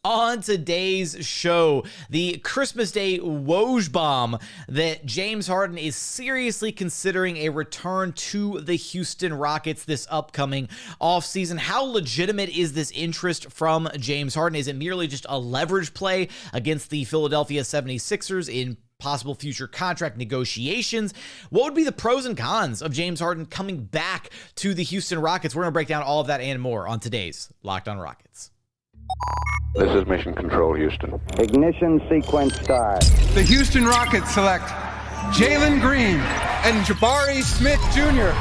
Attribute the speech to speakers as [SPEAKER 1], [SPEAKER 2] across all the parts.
[SPEAKER 1] On today's show, the Christmas Day Woj bomb that James Harden is seriously considering a return to the Houston Rockets this upcoming offseason. How legitimate is this interest from James Harden? Is it merely just a leverage play against the Philadelphia 76ers in possible future contract negotiations? What would be the pros and cons of James Harden coming back to the Houston Rockets? We're going to break down all of that and more on today's Locked On Rockets.
[SPEAKER 2] This is Mission Control, Houston.
[SPEAKER 3] Ignition sequence start.
[SPEAKER 4] The Houston Rockets select Jalen Green and Jabari Smith Jr.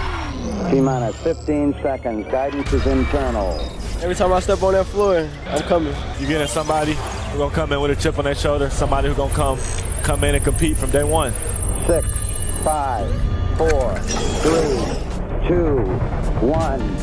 [SPEAKER 3] T-minus 15 seconds. Guidance is internal.
[SPEAKER 5] Every time I step on that floor, I'm coming.
[SPEAKER 6] You're getting somebody who's going to come in with a chip on their shoulder, somebody who's going to come in and compete from day one.
[SPEAKER 3] 6, 5, 4, 3, 2, 1.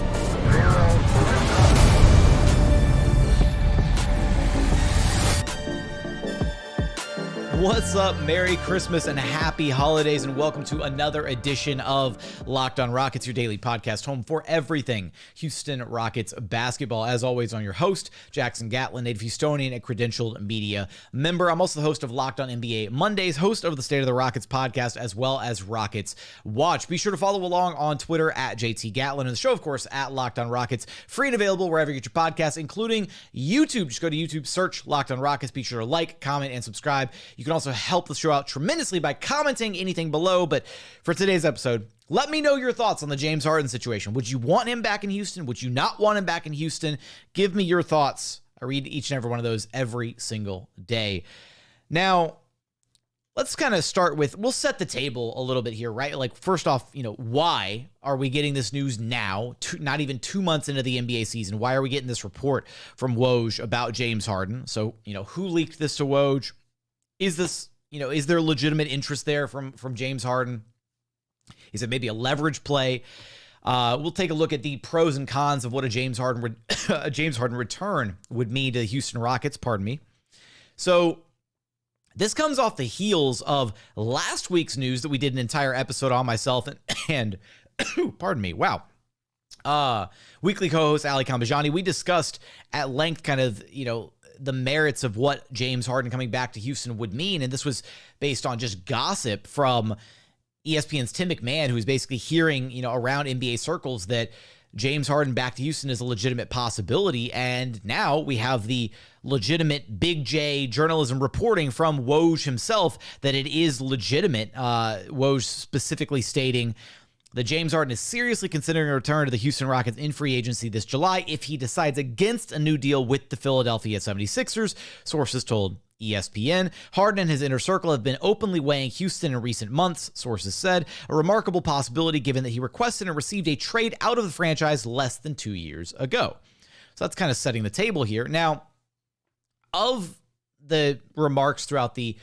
[SPEAKER 1] What's up? Merry Christmas and happy holidays, and welcome to another edition of Locked On Rockets, your daily podcast home for everything Houston Rockets basketball. As always, I'm your host, Jackson Gatlin, native Houstonian and credentialed media member. I'm also the host of Locked On NBA Mondays, host of the State of the Rockets podcast, as well as Rockets Watch. Be sure to follow along on Twitter at JT Gatlin, and the show, of course, at Locked On Rockets, free and available wherever you get your podcasts, including YouTube. Just go to YouTube, search Locked On Rockets. Be sure to like, comment, and subscribe. You can also help the show out tremendously by commenting anything below. But for today's episode, let me know your thoughts on the James Harden situation. Would you want him back in Houston? Would you not want him back in Houston? Give me your thoughts. I read each and every one of those every single day. Now, let's kind of start with, we'll set the table a little bit here, right? Like, first off, why are we getting this news now, not even 2 months into the NBA season? Why are we getting this report from Woj about James Harden? So, who leaked this to Woj? Is this, is there legitimate interest there from James Harden? Is it maybe a leverage play? We'll take a look at the pros and cons of what a James Harden return would mean to the Houston Rockets. Pardon me. So this comes off the heels of last week's news that we did an entire episode on, myself and pardon me. Wow. Weekly co-host Ali Kambajani. We discussed at length kind of, the merits of what James Harden coming back to Houston would mean. And this was based on just gossip from ESPN's Tim McMahon, who is basically hearing, around NBA circles that James Harden back to Houston is a legitimate possibility. And now we have the legitimate Big J journalism reporting from Woj himself that it is legitimate. Woj specifically stating that James Harden is seriously considering a return to the Houston Rockets in free agency this July if he decides against a new deal with the Philadelphia 76ers, sources told ESPN. Harden and his inner circle have been openly weighing Houston in recent months, sources said, a remarkable possibility given that he requested and received a trade out of the franchise less than 2 years ago. So that's kind of setting the table here. Now, of the remarks throughout the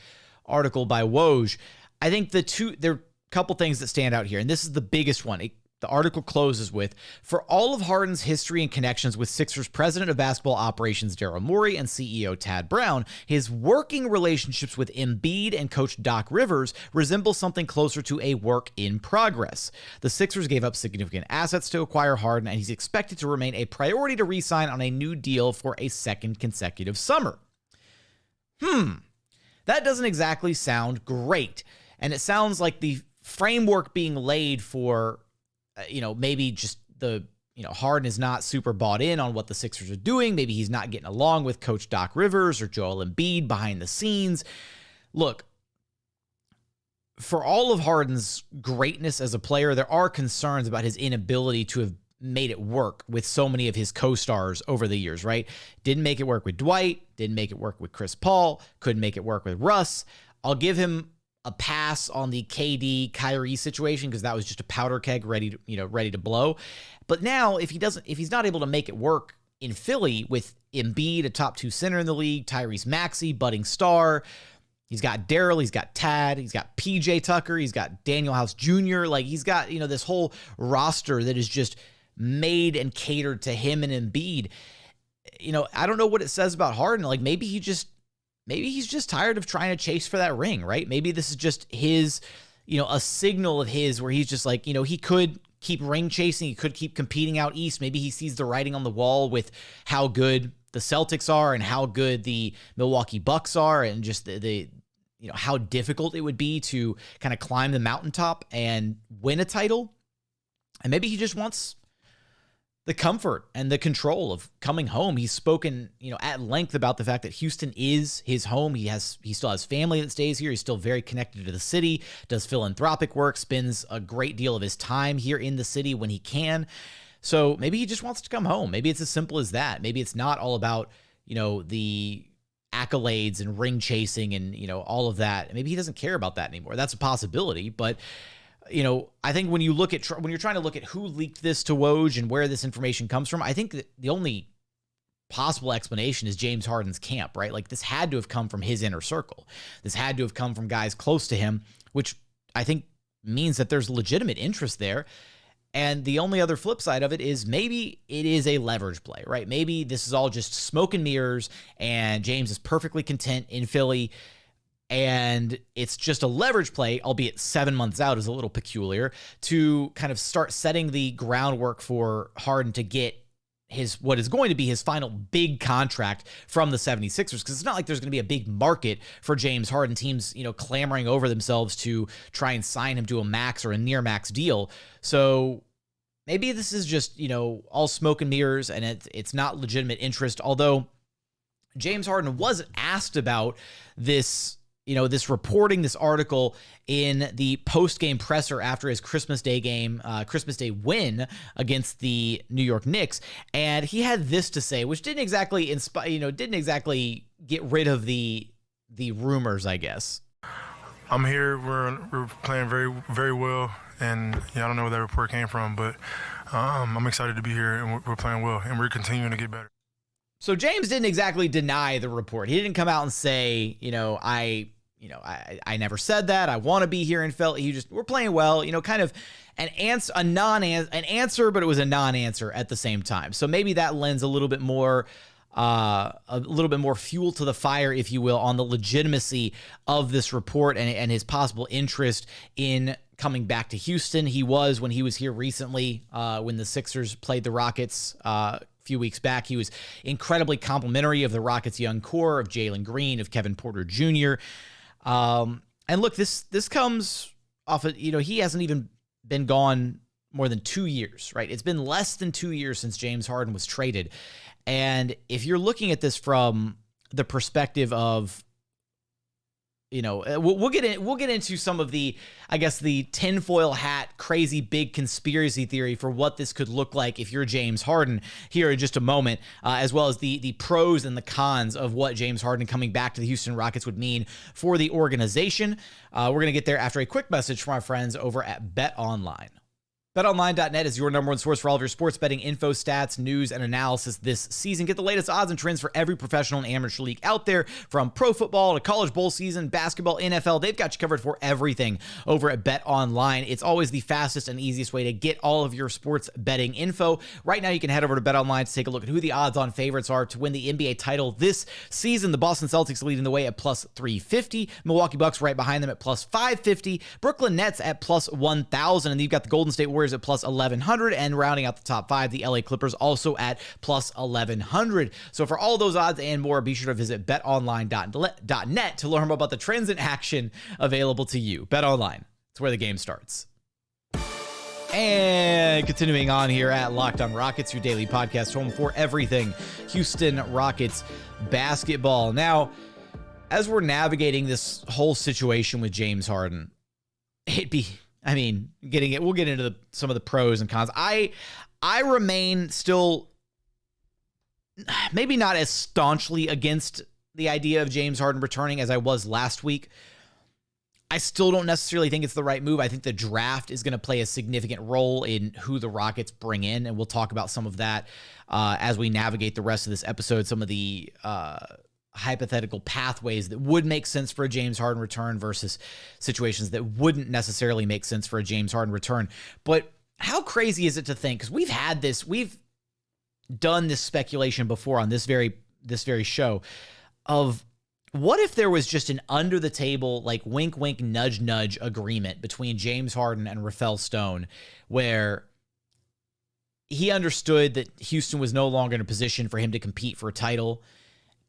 [SPEAKER 1] article by Woj, I think there are couple things that stand out here, and this is the biggest one. The article closes with, for all of Harden's history and connections with Sixers president of basketball operations Daryl Morey and CEO Tad Brown, his working relationships with Embiid and coach Doc Rivers resemble something closer to a work in progress. The Sixers gave up significant assets to acquire Harden, and he's expected to remain a priority to re-sign on a new deal for a second consecutive summer. That doesn't exactly sound great, and it sounds like the framework being laid for, maybe just Harden is not super bought in on what the Sixers are doing. Maybe he's not getting along with Coach Doc Rivers or Joel Embiid behind the scenes. Look, for all of Harden's greatness as a player, there are concerns about his inability to have made it work with so many of his co-stars over the years, right? Didn't make it work with Dwight, didn't make it work with Chris Paul, couldn't make it work with Russ. I'll give him a pass on the KD Kyrie situation because that was just a powder keg ready to blow. But now if he's not able to make it work in Philly with Embiid, a top 2 center in the league, Tyrese Maxey, budding star, he's got Daryl, he's got Tad, he's got PJ Tucker, he's got Daniel House Jr. Like, he's got, this whole roster that is just made and catered to him and Embiid. I don't know what it says about Harden. Like, maybe he's just tired of trying to chase for that ring, right? Maybe this is just his, a signal of his where he's just like, he could keep ring chasing. He could keep competing out east. Maybe he sees the writing on the wall with how good the Celtics are and how good the Milwaukee Bucks are, and just the how difficult it would be to kind of climb the mountaintop and win a title. And maybe he just wants the comfort and the control of coming home. He's spoken, at length about the fact that Houston is his home. He still has family that stays here. He's still very connected to the city, does philanthropic work, spends a great deal of his time here in the city when he can. So maybe he just wants to come home. Maybe it's as simple as that. Maybe it's not all about, the accolades and ring chasing and, all of that. Maybe he doesn't care about that anymore. That's a possibility, but I think when you're trying to look at who leaked this to Woj and where this information comes from, I think that the only possible explanation is James Harden's camp, right? Like, this had to have come from his inner circle. This had to have come from guys close to him, which I think means that there's legitimate interest there. And the only other flip side of it is maybe it is a leverage play, right? Maybe this is all just smoke and mirrors and James is perfectly content in Philly, and it's just a leverage play, albeit 7 months out is a little peculiar, to kind of start setting the groundwork for Harden to get what is going to be his final big contract from the 76ers, because it's not like there's going to be a big market for James Harden. Teams, clamoring over themselves to try and sign him to a max or a near max deal. So maybe this is just, all smoke and mirrors, and it's not legitimate interest. Although James Harden was asked about this, this reporting, this article in the post-game presser after his Christmas Day win against the New York Knicks. And he had this to say, which didn't exactly get rid of the rumors, I guess.
[SPEAKER 7] I'm here. We're playing very, very well. And I don't know where that report came from, but I'm excited to be here, and we're playing well, and we're continuing to get better.
[SPEAKER 1] So James didn't exactly deny the report. He didn't come out and say, I never said that. I want to be here in Philly. We're playing well, kind of an answer, but it was a non-answer at the same time. So maybe that lends a little bit more fuel to the fire, if you will, on the legitimacy of this report and his possible interest in coming back to Houston. He was, when he was here recently, when the Sixers played the Rockets, few weeks back, he was incredibly complimentary of the Rockets' young core, of Jalen Green, of Kevin Porter Jr. And look, this comes off of, he hasn't even been gone more than 2 years, right? It's been less than 2 years since James Harden was traded. And if you're looking at this from the perspective of, we'll get into some of the, I guess, the tinfoil hat, crazy big conspiracy theory for what this could look like if you're James Harden here in just a moment, as well as the pros and the cons of what James Harden coming back to the Houston Rockets would mean for the organization. We're going to get there after a quick message from our friends over at BetOnline. BetOnline.net is your number one source for all of your sports betting info, stats, news, and analysis this season. Get the latest odds and trends for every professional and amateur league out there, from pro football to college bowl season, basketball, NFL. They've got you covered for everything over at BetOnline. It's always the fastest and easiest way to get all of your sports betting info. Right now, you can head over to BetOnline to take a look at who the odds-on favorites are to win the NBA title this season. The Boston Celtics leading the way at plus 350. Milwaukee Bucks right behind them at plus 550. Brooklyn Nets at plus 1,000. And you've got the Golden State Warriors at plus 1,100, and rounding out the top five, the LA Clippers also at plus 1,100. So for all those odds and more, be sure to visit betonline.net to learn more about the trends in action available to you. BetOnline, it's where the game starts. And continuing on here at Locked On Rockets, your daily podcast home for everything Houston Rockets basketball. Now, as we're navigating this whole situation with James Harden, we'll get into some of the pros and cons. I remain still maybe not as staunchly against the idea of James Harden returning as I was last week. I still don't necessarily think it's the right move. I think the draft is going to play a significant role in who the Rockets bring in, and we'll talk about some of that as we navigate the rest of this episode, some of the hypothetical pathways that would make sense for a James Harden return versus situations that wouldn't necessarily make sense for a James Harden return. But how crazy is it to think, because we've done this speculation before on this very show, of what if there was just an under the table, like wink, wink, nudge, nudge agreement between James Harden and Rafael Stone, where he understood that Houston was no longer in a position for him to compete for a title.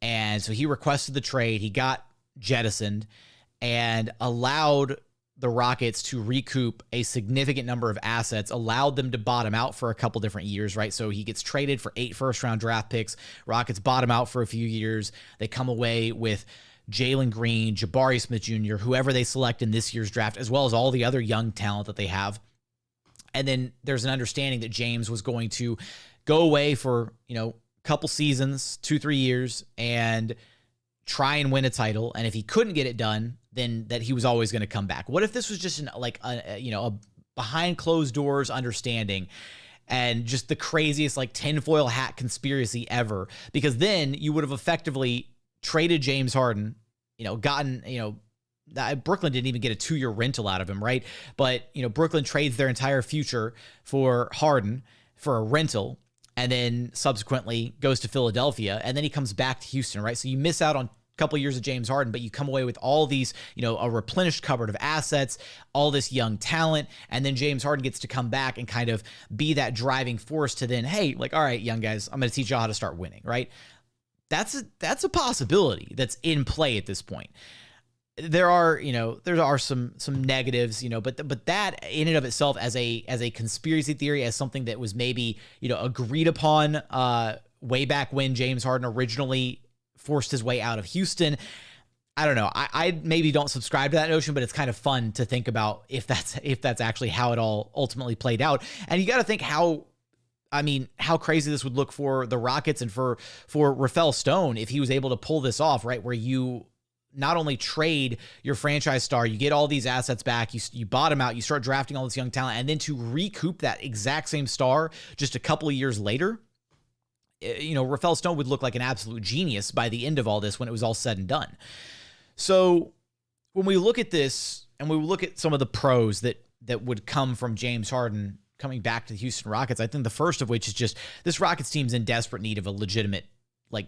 [SPEAKER 1] And so he requested the trade. He got jettisoned and allowed the Rockets to recoup a significant number of assets, allowed them to bottom out for a couple different years, right? So he gets traded for 8 first-round draft picks. Rockets bottom out for a few years. They come away with Jalen Green, Jabari Smith Jr., whoever they select in this year's draft, as well as all the other young talent that they have. And then there's an understanding that James was going to go away for, a couple seasons, 2-3 years, and try and win a title. And if he couldn't get it done, then that he was always going to come back. What if this was just a behind closed doors understanding and just the craziest tinfoil hat conspiracy ever? Because then you would have effectively traded James Harden, gotten, Brooklyn didn't even get a 2-year rental out of him, right? But, Brooklyn trades their entire future for Harden for a rental, and then subsequently goes to Philadelphia, and then he comes back to Houston, right? So you miss out on a couple of years of James Harden, but you come away with all these, a replenished cupboard of assets, all this young talent, and then James Harden gets to come back and kind of be that driving force to then, hey, all right, young guys, I'm going to teach y'all how to start winning, right? That's a possibility that's in play at this point. There are some negatives, but that in and of itself as a conspiracy theory, as something that was maybe, agreed upon way back when James Harden originally forced his way out of Houston. I don't know. I maybe don't subscribe to that notion, but it's kind of fun to think about if that's actually how it all ultimately played out. And you got to think how crazy this would look for the Rockets and for Rafael Stone if he was able to pull this off, right? Where you not only trade your franchise star, you get all these assets back, you bottom out, you start drafting all this young talent, and then to recoup that exact same star just a couple of years later, Rafael Stone would look like an absolute genius by the end of all this when it was all said and done. So when we look at this and we look at some of the pros that would come from James Harden coming back to the Houston Rockets, I think the first of which is just this Rockets team's in desperate need of a legitimate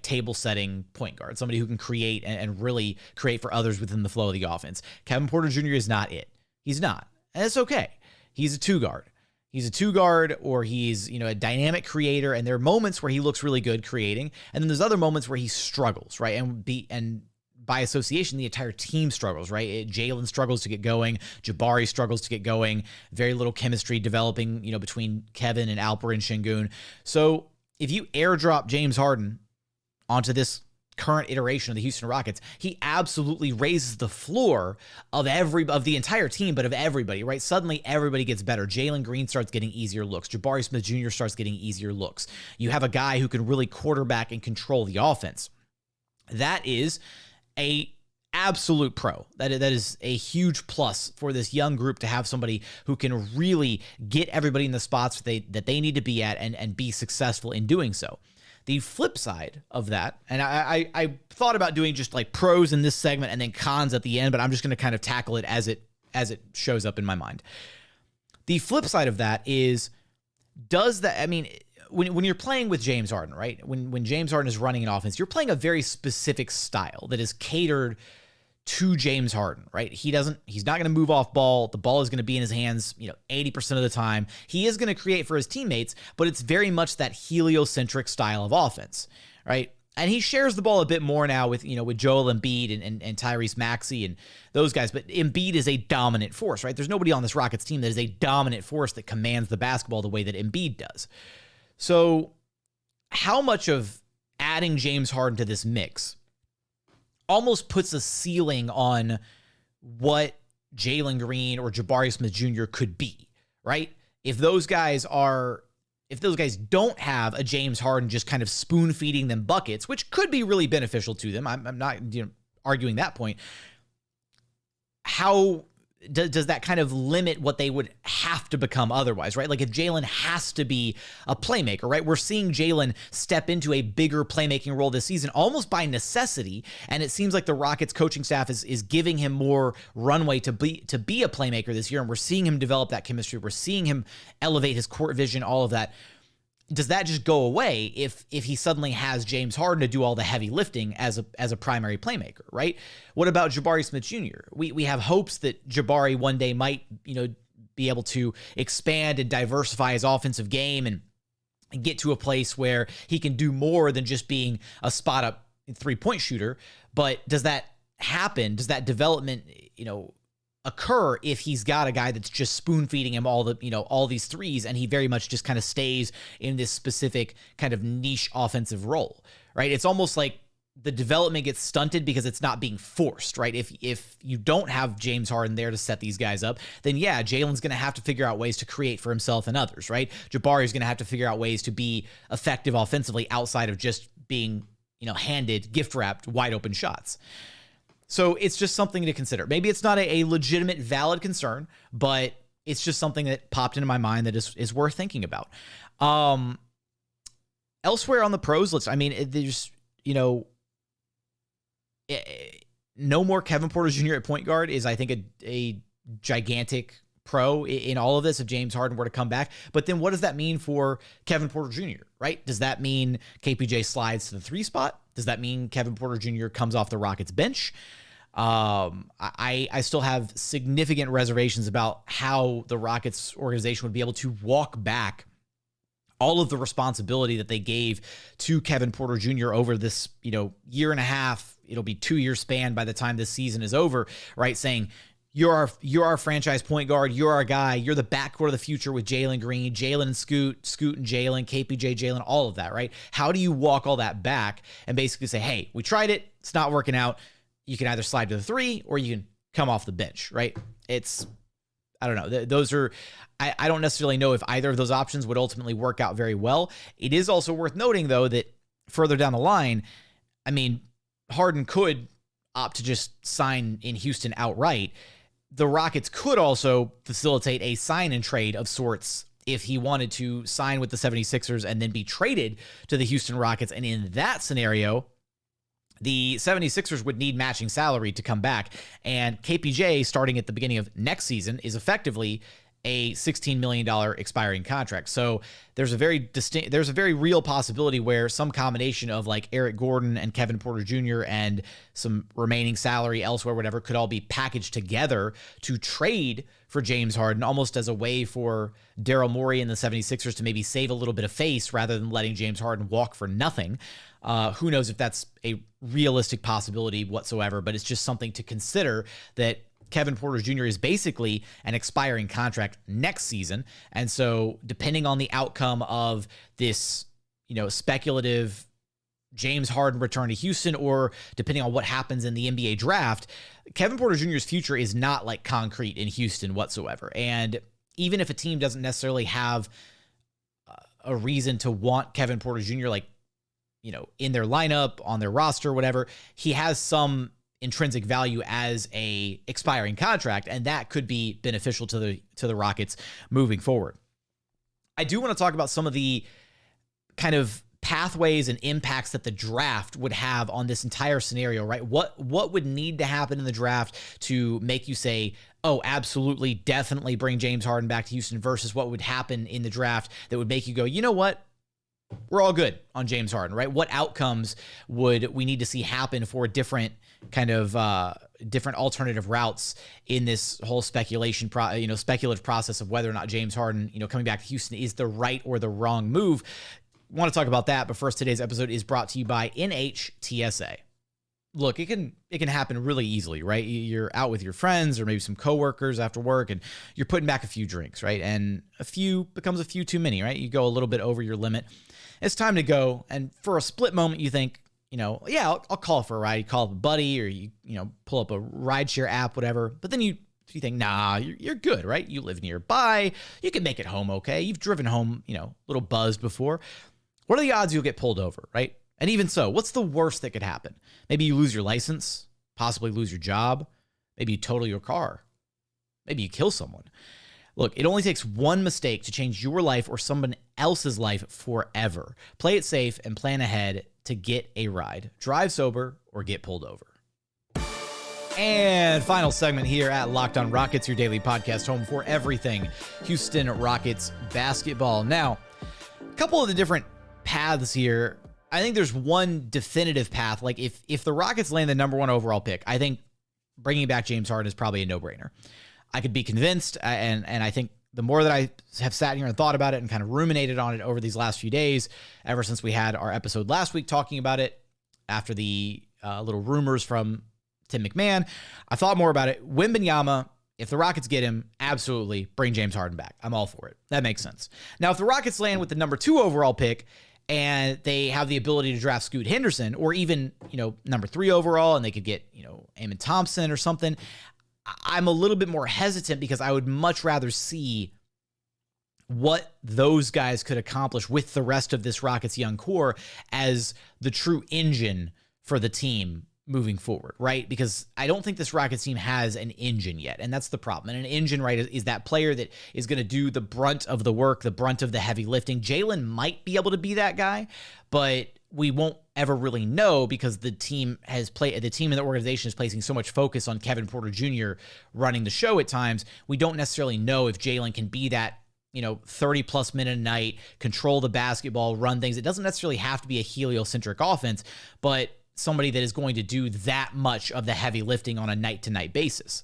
[SPEAKER 1] table-setting point guard, somebody who can create and really create for others within the flow of the offense. Kevin Porter Jr. is not it. He's not. And it's okay. He's a 2-guard. He's a 2-guard, or he's, a dynamic creator, and there are moments where he looks really good creating, and then there's other moments where he struggles, right? And by association, the entire team struggles, right? Jalen struggles to get going. Jabari struggles to get going. Very little chemistry developing, between Kevin and Alperen Sengun. So if you airdrop James Harden onto this current iteration of the Houston Rockets, he absolutely raises the floor of the entire team, but of everybody, right? Suddenly everybody gets better. Jalen Green starts getting easier looks. Jabari Smith Jr. starts getting easier looks. You have a guy who can really quarterback and control the offense. That is a absolute pro. That is a huge plus for this young group to have somebody who can really get everybody in the spots that they need to be at and be successful in doing so. The flip side of that, and I thought about doing just pros in this segment and then cons at the end, but I'm just going to kind of tackle it as it shows up in my mind. The flip side of that is, when you're playing with James Harden, right? When James Harden is running an offense, you're playing a very specific style that is catered to James Harden, right? He's not going to move off ball. The ball is going to be in his hands, 80% of the time. He is going to create for his teammates, but it's very much that heliocentric style of offense, right? And he shares the ball a bit more now with Joel Embiid and Tyrese Maxey and those guys, but Embiid is a dominant force, right? There's nobody on this Rockets team that is a dominant force that commands the basketball the way that Embiid does. So how much of adding James Harden to this mix almost puts a ceiling on what Jalen Green or Jabari Smith Jr. could be, right? If those guys don't have a James Harden just kind of spoon feeding them buckets, which could be really beneficial to them. I'm not arguing that point. How does that kind of limit what they would have to become otherwise, right? If Jalen has to be a playmaker, right? We're seeing Jalen step into a bigger playmaking role this season almost by necessity, and it seems like the Rockets coaching staff is giving him more runway to be a playmaker this year, and we're seeing him develop that chemistry. We're seeing him elevate his court vision, all of that. Does that just go away if he suddenly has James Harden to do all the heavy lifting as a primary playmaker, right? What about Jabari Smith Jr.? We have hopes that Jabari one day might, be able to expand and diversify his offensive game and get to a place where he can do more than just being a spot up 3-point shooter. But does that happen? Does that development, occur if he's got a guy that's just spoon feeding him all these threes, and he very much just kind of stays in this specific kind of niche offensive role, right? It's almost like the development gets stunted because it's not being forced, right? If you don't have James Harden there to set these guys up, then yeah, Jalen's going to have to figure out ways to create for himself and others, right? Jabari is going to have to figure out ways to be effective offensively outside of just being, handed gift-wrapped wide open shots. So it's just something to consider. Maybe it's not a legitimate, valid concern, but it's just something that popped into my mind that is worth thinking about. Elsewhere on the pros list, there's, no more Kevin Porter Jr. at point guard is, I think, a gigantic pro in all of this if James Harden were to come back. But then what does that mean for Kevin Porter Jr., right? Does that mean KPJ slides to the 3 spot? Does that mean Kevin Porter Jr. comes off the Rockets bench? I still have significant reservations about how the Rockets organization would be able to walk back all of the responsibility that they gave to Kevin Porter Jr. over this, year and a half. It'll be 2-year span by the time this season is over, right? Saying, you're our franchise point guard. You're our guy. You're the backcourt of the future with Jalen Green, Jalen and Scoot and Jalen, KPJ, Jalen, all of that, right? How do you walk all that back and basically say, hey, we tried it. It's not working out. You can either slide to the 3 or you can come off the bench, right? I don't know. Those are, I don't necessarily know if either of those options would ultimately work out very well. It is also worth noting, though, that further down the line, Harden could opt to just sign in Houston outright. The Rockets could also facilitate a sign and trade of sorts if he wanted to sign with the 76ers and then be traded to the Houston Rockets. And in that scenario, the 76ers would need matching salary to come back. And KPJ, starting at the beginning of next season, is effectively a $16 million expiring contract. So there's a very real possibility where some combination of like Eric Gordon and Kevin Porter Jr. and some remaining salary elsewhere, whatever, could all be packaged together to trade for James Harden, almost as a way for Daryl Morey and the 76ers to maybe save a little bit of face rather than letting James Harden walk for nothing. Who knows if that's a realistic possibility whatsoever, but it's just something to consider that Kevin Porter Jr. is basically an expiring contract next season. And so depending on the outcome of this, speculative James Harden return to Houston, or depending on what happens in the NBA draft, Kevin Porter Jr.'s future is not like concrete in Houston whatsoever. And even if a team doesn't necessarily have a reason to want Kevin Porter Jr. in their lineup, on their roster, whatever, he has some intrinsic value as a expiring contract, and that could be beneficial to the Rockets moving forward. I do want to talk about some of the kind of pathways and impacts that the draft would have on this entire scenario, right? What would need to happen in the draft to make you say, oh, absolutely, definitely bring James Harden back to Houston, versus what would happen in the draft that would make you go, you know what? We're all good on James Harden, right? What outcomes would we need to see happen for different kind of different alternative routes in this whole speculative process of whether or not James Harden, coming back to Houston is the right or the wrong move? I want to talk about that, but first, today's episode is brought to you by NHTSA. Look, it can happen really easily, right? You're out with your friends or maybe some coworkers after work, and you're putting back a few drinks, right? And a few becomes a few too many, right? You go a little bit over your limit. It's time to go, and for a split moment, you think, yeah, I'll call for a ride. You call up a buddy, or you pull up a rideshare app, whatever. But then you think, nah, you're good, right? You live nearby. You can make it home okay. You've driven home, a little buzzed before. What are the odds you'll get pulled over, right? And even so, what's the worst that could happen? Maybe you lose your license, possibly lose your job. Maybe you total your car. Maybe you kill someone. Look, it only takes one mistake to change your life or someone else's life forever. Play it safe and plan ahead to get a ride. Drive sober or get pulled over. And final segment here at Locked On Rockets, your daily podcast home for everything Houston Rockets basketball. Now, a couple of the different paths here. I think there's one definitive path. Like if the Rockets land the number 1 overall pick, I think bringing back James Harden is probably a no-brainer. I could be convinced, and I think the more that I have sat here and thought about it and kind of ruminated on it over these last few days, ever since we had our episode last week talking about it after the little rumors from Tim McMahon, I thought more about it. Wembanyama, if the Rockets get him, absolutely bring James Harden back. I'm all for it. That makes sense. Now, if the Rockets land with the number 2 overall pick and they have the ability to draft Scoot Henderson or even, number 3 overall and they could get, Amen Thompson or something, I'm a little bit more hesitant because I would much rather see what those guys could accomplish with the rest of this Rockets young core as the true engine for the team moving forward, right? Because I don't think this Rockets team has an engine yet, and that's the problem. And an engine, right, is that player that is going to do the brunt of the work, the brunt of the heavy lifting. Jalen might be able to be that guy, but we won't ever really know because the team and the organization is placing so much focus on Kevin Porter Jr. running the show at times. We don't necessarily know if Jalen can be that 30-plus minute a night, control the basketball, run things. It doesn't necessarily have to be a heliocentric offense, but somebody that is going to do that much of the heavy lifting on a night-to-night basis.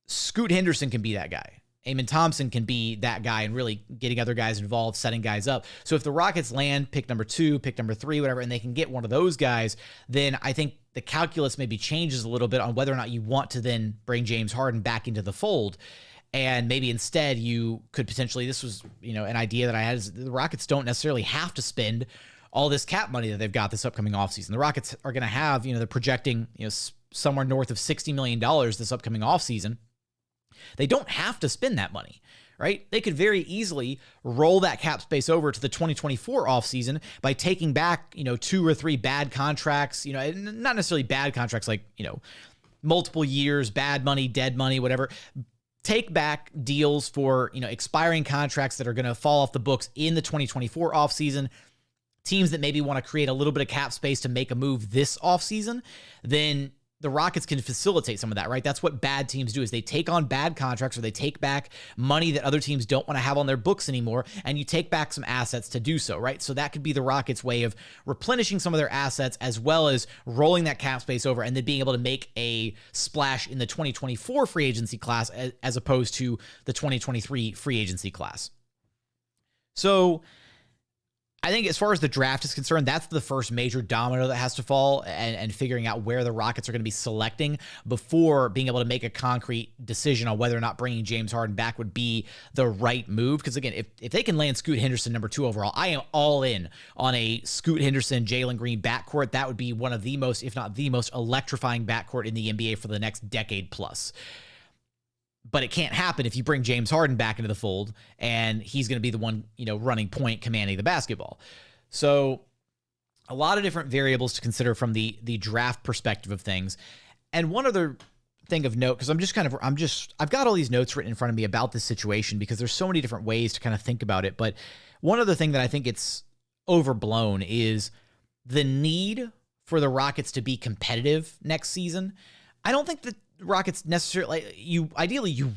[SPEAKER 1] Scoot Henderson can be that guy. Amen Thompson can be that guy and really getting other guys involved, setting guys up. So if the Rockets land pick number 2, pick number 3, whatever, and they can get one of those guys, then I think the calculus maybe changes a little bit on whether or not you want to then bring James Harden back into the fold. And maybe instead you could potentially, this was, an idea that I had, is the Rockets don't necessarily have to spend all this cap money that they've got this upcoming offseason. The Rockets are going to have, they're projecting, somewhere north of $60 million this upcoming offseason. They don't have to spend that money, right? They could very easily roll that cap space over to the 2024 offseason by taking back, 2 or 3 bad contracts, not necessarily bad contracts like, multiple years, bad money, dead money, whatever. Take back deals for, expiring contracts that are going to fall off the books in the 2024 offseason. Teams that maybe want to create a little bit of cap space to make a move this offseason, then the Rockets can facilitate some of that, right? That's what bad teams do, is they take on bad contracts or they take back money that other teams don't want to have on their books anymore, and you take back some assets to do so, right? So that could be the Rockets' way of replenishing some of their assets as well as rolling that cap space over and then being able to make a splash in the 2024 free agency class as opposed to the 2023 free agency class. So I think as far as the draft is concerned, that's the first major domino that has to fall, and figuring out where the Rockets are going to be selecting before being able to make a concrete decision on whether or not bringing James Harden back would be the right move. Because again, if they can land Scoot Henderson number 2 overall, I am all in on a Scoot Henderson, Jalen Green backcourt. That would be one of the most, if not the most electrifying backcourt in the NBA for the next decade plus. But it can't happen if you bring James Harden back into the fold and he's going to be the one, running point, commanding the basketball. So a lot of different variables to consider from the draft perspective of things. And one other thing of note, because I've got all these notes written in front of me about this situation because there's so many different ways to kind of think about it. But one other thing that I think it's overblown is the need for the Rockets to be competitive next season. I don't think that Rockets necessarily, you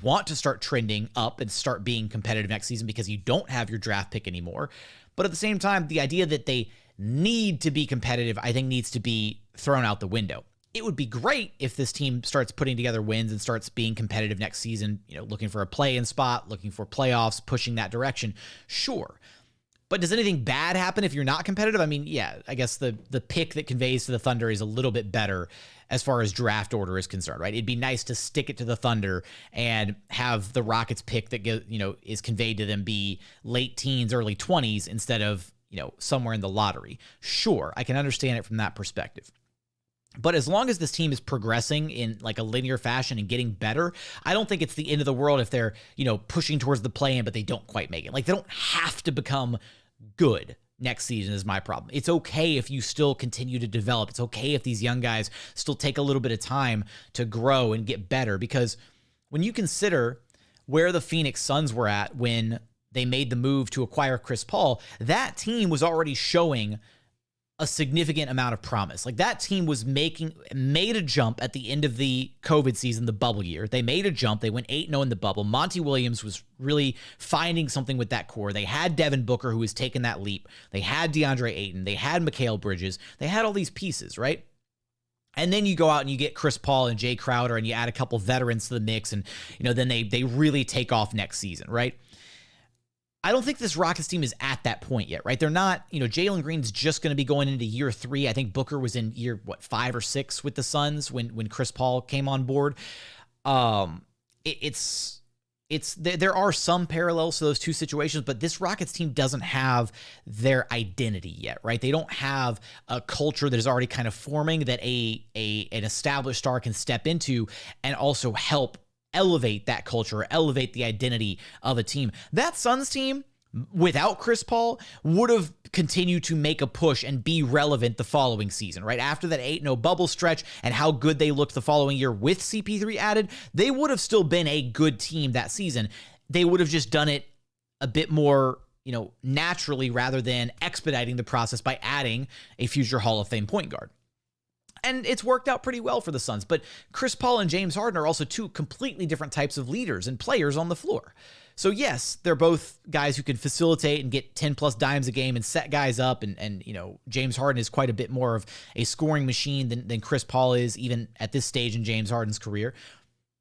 [SPEAKER 1] want to start trending up and start being competitive next season because you don't have your draft pick anymore. But at the same time, the idea that they need to be competitive, I think, needs to be thrown out the window. It would be great if this team starts putting together wins and starts being competitive next season, looking for a play-in spot, looking for playoffs, pushing that direction. Sure. But does anything bad happen if you're not competitive? I mean, yeah, I guess the pick that conveys to the Thunder is a little bit better as far as draft order is concerned, right? It'd be nice to stick it to the Thunder and have the Rockets pick that is conveyed to them be late teens, early 20s instead of, somewhere in the lottery. Sure, I can understand it from that perspective. But as long as this team is progressing in like a linear fashion and getting better, I don't think it's the end of the world if they're, pushing towards the play-in, but they don't quite make it. Like, they don't have to become good next season is my problem. It's okay if you still continue to develop. It's okay if these young guys still take a little bit of time to grow and get better, because when you consider where the Phoenix Suns were at when they made the move to acquire Chris Paul, that team was already showing a significant amount of promise. Like, that team was made a jump at the end of the COVID season, the bubble year. They made a jump. They went 8-0 in the bubble. Monty Williams was really finding something with that core. They had Devin Booker, who was taking that leap. They had DeAndre Ayton. They had Mikal Bridges. They had all these pieces, right? And then you go out and you get Chris Paul and Jay Crowder and you add a couple veterans to the mix, and then they really take off next season, right? I don't think this Rockets team is at that point yet, right? They're not, Jalen Green's just going to be going into year 3. I think Booker was in year 5 or 6 with the Suns when Chris Paul came on board. There are some parallels to those two situations, but this Rockets team doesn't have their identity yet, right? They don't have a culture that is already kind of forming that an established star can step into and also help elevate that culture, elevate the identity of a team. That Suns team, without Chris Paul, would have continued to make a push and be relevant the following season, right? After that 8-0 bubble stretch and how good they looked the following year with CP3 added, they would have still been a good team that season. They would have just done it a bit more, naturally rather than expediting the process by adding a future Hall of Fame point guard. And it's worked out pretty well for the Suns. But Chris Paul and James Harden are also two completely different types of leaders and players on the floor. So yes, they're both guys who can facilitate and get 10 plus dimes a game and set guys up. And James Harden is quite a bit more of a scoring machine than Chris Paul is, even at this stage in James Harden's career.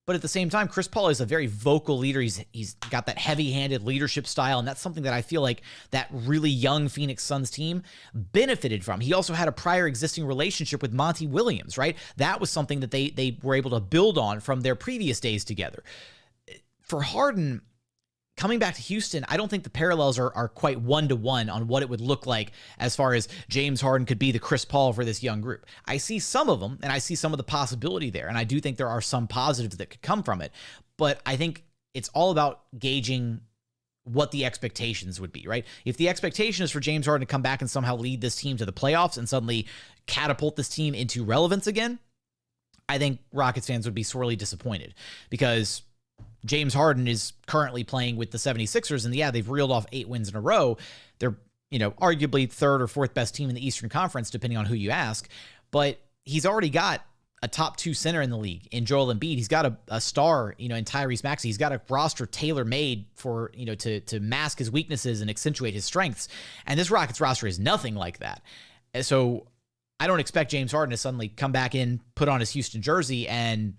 [SPEAKER 1] But at the same time, Chris Paul is a very vocal leader. He's got that heavy-handed leadership style, and that's something that I feel like that really young Phoenix Suns team benefited from. He also had a prior existing relationship with Monty Williams, right? That was something that they were able to build on from their previous days together. For Harden, coming back to Houston, I don't think the parallels are quite one-to-one on what it would look like as far as James Harden could be the Chris Paul for this young group. I see some of them, and I see some of the possibility there, and I do think there are some positives that could come from it, but I think it's all about gauging what the expectations would be, right? If the expectation is for James Harden to come back and somehow lead this team to the playoffs and suddenly catapult this team into relevance again, I think Rockets fans would be sorely disappointed, because James Harden is currently playing with the 76ers, and they've reeled off 8 wins in a row. They're, arguably third or fourth best team in the Eastern Conference, depending on who you ask. But he's already got a top 2 center in the league in Joel Embiid. He's got a star, in Tyrese Maxey. He's got a roster tailor-made for, to mask his weaknesses and accentuate his strengths. And this Rockets roster is nothing like that. So I don't expect James Harden to suddenly come back in, put on his Houston jersey, and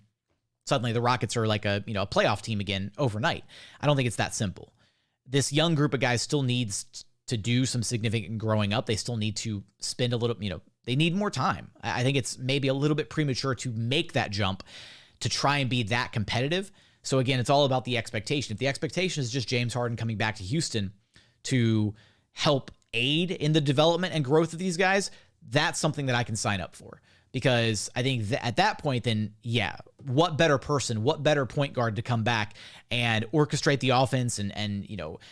[SPEAKER 1] suddenly the Rockets are like a playoff team again overnight. I don't think it's that simple. This young group of guys still needs to do some significant growing up. They still need to spend a little, they need more time. I think it's maybe a little bit premature to make that jump to try and be that competitive. So again, it's all about the expectation. If the expectation is just James Harden coming back to Houston to help aid in the development and growth of these guys, that's something that I can sign up for. Because I think at that point, then, what better person, what better point guard to come back and orchestrate the offense and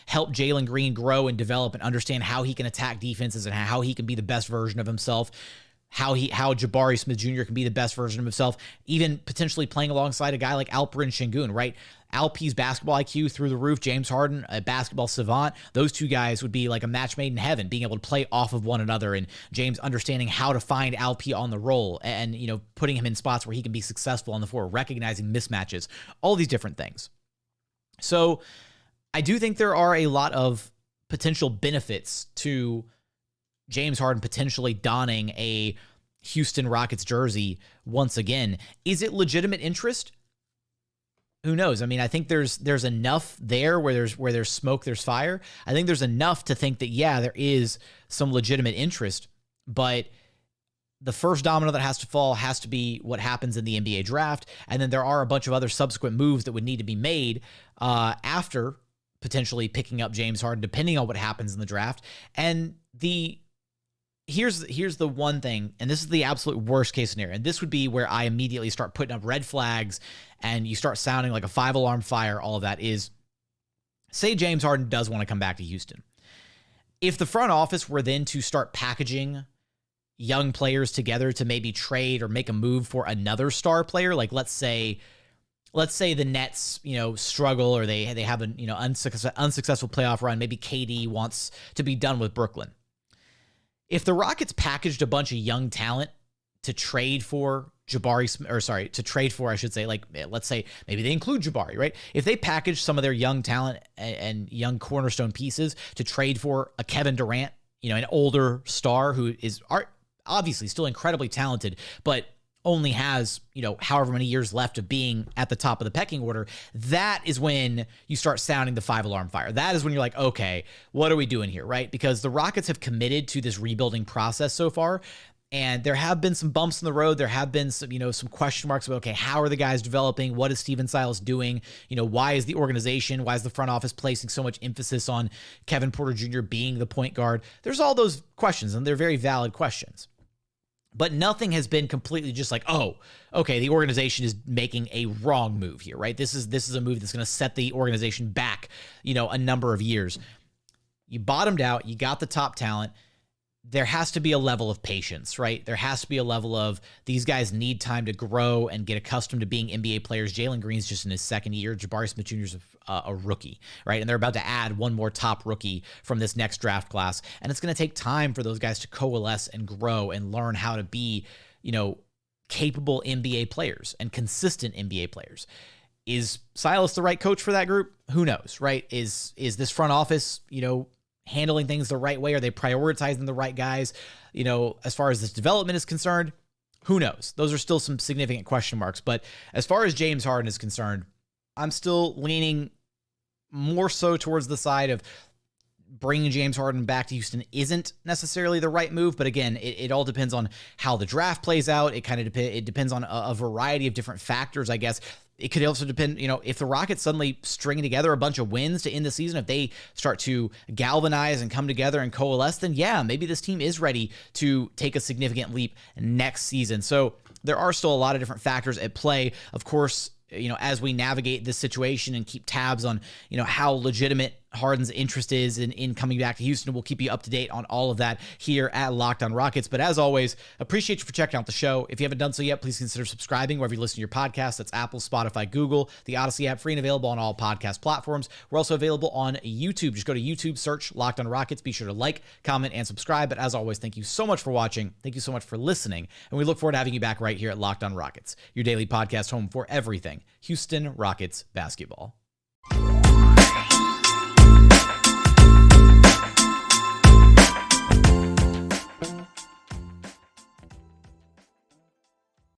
[SPEAKER 1] help Jalen Green grow and develop and understand how he can attack defenses and how he can be the best version of himself, how Jabari Smith Jr. can be the best version of himself, even potentially playing alongside a guy like Alperen Sengun, right? Alp's basketball IQ through the roof, James Harden, a basketball savant. Those two guys would be like a match made in heaven, being able to play off of one another, and James understanding how to find Alp on the roll and, putting him in spots where he can be successful on the floor, recognizing mismatches, all these different things. So I do think there are a lot of potential benefits to James Harden potentially donning a Houston Rockets jersey once again. Is it legitimate interest? Who knows? I mean, I think there's enough there where there's smoke, there's fire. I think there's enough to think that, there is some legitimate interest, but the first domino that has to fall has to be what happens in the NBA draft. And then there are a bunch of other subsequent moves that would need to be made after potentially picking up James Harden, depending on what happens in the draft. And here's the one thing, and this is the absolute worst case scenario, and this would be where I immediately start putting up red flags and you start sounding like a 5-alarm fire. All of that is, say James Harden does want to come back to Houston. If the front office were then to start packaging young players together to maybe trade or make a move for another star player, like let's say the Nets, struggle, or they have an unsuccessful playoff run. Maybe KD wants to be done with Brooklyn. If the Rockets packaged a bunch of young talent to trade for like, let's say maybe they include Jabari, right? If they package some of their young talent and young cornerstone pieces to trade for a Kevin Durant, an older star who is obviously still incredibly talented, but only has, however many years left of being at the top of the pecking order, that is when you start sounding the 5-alarm fire. That is when you're like, okay, what are we doing here, right? Because the Rockets have committed to this rebuilding process so far, and there have been some bumps in the road. There have been some, some question marks about, okay, how are the guys developing? What is Steven Silas doing? Why is the organization, why is the front office placing so much emphasis on Kevin Porter Jr. being the point guard? There's all those questions, and they're very valid questions. But nothing has been completely just like, oh, okay, the organization is making a wrong move here, right? This is a move that's going to set the organization back, a number of years. You bottomed out, you got the top talent. There has to be a level of patience, right? There has to be a level of these guys need time to grow and get accustomed to being NBA players. Jalen Green's just in his second year. Jabari Smith Jr. is a rookie, right? And they're about to add one more top rookie from this next draft class. And it's going to take time for those guys to coalesce and grow and learn how to be, capable NBA players and consistent NBA players. Is Silas the right coach for that group? Who knows, right? Is this front office, handling things the right way? Are they prioritizing the right guys? As far as this development is concerned, who knows? Those are still some significant question marks. But as far as James Harden is concerned, I'm still leaning more so towards the side of bringing James Harden back to Houston isn't necessarily the right move. But again, it all depends on how the draft plays out. It kind of depends on a variety of different factors, I guess. It could also depend, if the Rockets suddenly string together a bunch of wins to end the season, if they start to galvanize and come together and coalesce, then yeah, maybe this team is ready to take a significant leap next season. So there are still a lot of different factors at play. Of course, as we navigate this situation and keep tabs on, how legitimate Harden's interest is in coming back to Houston, we'll keep you up to date on all of that here at Locked On Rockets. But as always, appreciate you for checking out the show. If you haven't done so yet, please consider subscribing wherever you listen to your podcast. That's Apple, Spotify, Google, the Odyssey app, free and available on all podcast platforms. We're also available on YouTube. Just go to YouTube, search Locked On Rockets. Be sure to like, comment, and subscribe. But as always, thank you so much for watching. Thank you so much for listening. And we look forward to having you back right here at Locked On Rockets, your daily podcast home for everything Houston Rockets basketball.